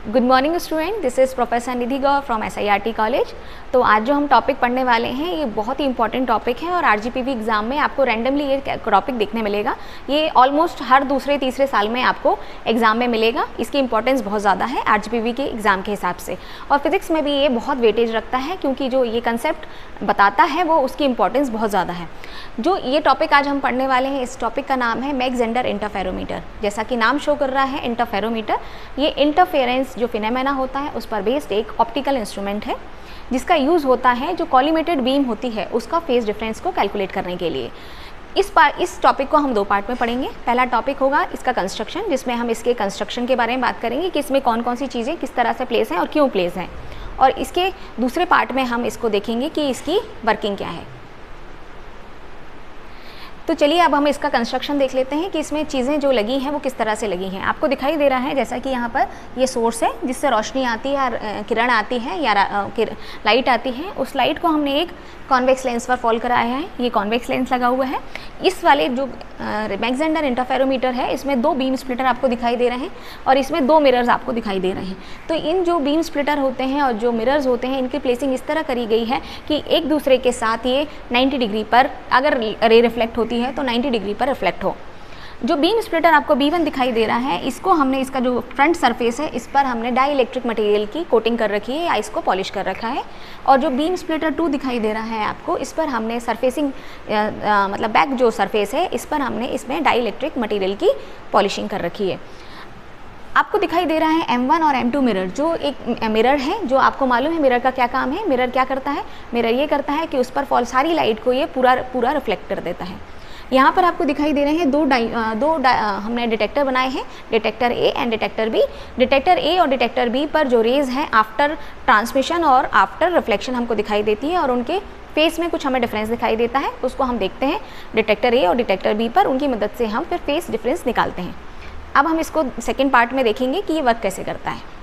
Good morning student, this is professor Nidhi Gaur from SIRT college. तो आज जो हम टॉपिक पढ़ने वाले हैं ये बहुत ही इंपॉर्टेंट टॉपिक है और RGPV एग्ज़ाम में आपको रैंडमली ये टॉपिक देखने मिलेगा। ये ऑलमोस्ट हर दूसरे तीसरे साल में आपको एग्ज़ाम में मिलेगा। इसकी इंपॉर्टेंस बहुत ज़्यादा है RGPV के एग्ज़ाम के हिसाब से, और फिजिक्स में भी ये बहुत वेटेज रखता है क्योंकि जो ये कंसेप्ट बताता है वो उसकी इंपॉर्टेंस बहुत ज़्यादा है। जो ये टॉपिक आज हम पढ़ने वाले हैं, इस टॉपिक का नाम है मैक जेंडर इंटरफेरोमीटर। जैसा कि नाम शो कर रहा है इंटरफेरोमीटर, ये इंटरफेरेंस जो फिनोमेना होता है उस पर बेस्ड एक ऑप्टिकल इंस्ट्रूमेंट है जिसका यूज़ होता है जो कॉलीमेटेड बीम होती है उसका फेज डिफरेंस को कैलकुलेट करने के लिए। इस टॉपिक को हम दो पार्ट में पढ़ेंगे। पहला टॉपिक होगा इसका कंस्ट्रक्शन, जिसमें हम इसके कंस्ट्रक्शन के बारे में बात करेंगे कि इसमें कौन कौन सी चीज़ें किस तरह से प्लेस हैं और क्यों प्लेस हैं, और इसके दूसरे पार्ट में हम इसको देखेंगे कि इसकी वर्किंग क्या है। तो चलिए अब हम इसका कंस्ट्रक्शन देख लेते हैं कि इसमें चीज़ें जो लगी हैं वो किस तरह से लगी हैं। आपको दिखाई दे रहा है जैसा कि यहाँ पर ये सोर्स है जिससे रोशनी आती है, किरण आती है या लाइट आती है। उस लाइट को हमने एक कॉन्वेक्स लेंस पर फॉल कराया है। ये कॉन्वेक्स लेंस लगा हुआ है। इस वाले जो मैक जेंडर इंटरफेरोमीटर है इसमें दो बीम स्प्लिटर आपको दिखाई दे रहे हैं और इसमें दो मिरर्स आपको दिखाई दे रहे हैं। तो इन जो बीम स्प्लिटर होते हैं और जो मिरर्स होते हैं इनकी प्लेसिंग इस तरह करी गई है कि एक दूसरे के साथ ये 90 डिग्री पर, अगर रे रिफ्लेक्ट होती है तो 90 डिग्री पर रिफ्लेक्ट हो। जो बीम स्प्लिटर आपको B1 दिखाई दे रहा है, इसको हमने, इसका जो फ्रंट सरफेस है इस पर हमने डाई इलेक्ट्रिक मटेरियल की कोटिंग कर रखी है या इसको पॉलिश कर रखा है। और जो बीम स्प्लिटर 2 दिखाई दे रहा है आपको, इस पर हमने सरफेसिंग मतलब बैक जो सरफेस है इस पर हमने इसमें डाई इलेक्ट्रिक मटेरियल की पॉलिशिंग कर रखी है। आपको दिखाई दे रहा है M1 और M2 मिरर। जो एक मिरर है, जो आपको मालूम है मिरर का क्या काम है। मिरर क्या करता है? मिरर ये करता है कि उस पर फॉल सारी लाइट को ये पूरा रिफ्लेक्ट कर देता है। यहाँ पर आपको दिखाई दे रहे हैं दो हमने डिटेक्टर बनाए हैं, detector A and detector B। Detector A और डिटेक्टर B पर जो रेज हैं आफ्टर ट्रांसमिशन और आफ्टर रिफ्लेक्शन हमको दिखाई देती है और उनके फेस में कुछ हमें डिफरेंस दिखाई देता है। उसको हम देखते हैं डिटेक्टर A और डिटेक्टर B पर, उनकी मदद से हम फिर फेस डिफरेंस निकालते हैं। अब हम इसको सेकेंड पार्ट में देखेंगे कि ये वर्क कैसे करता है।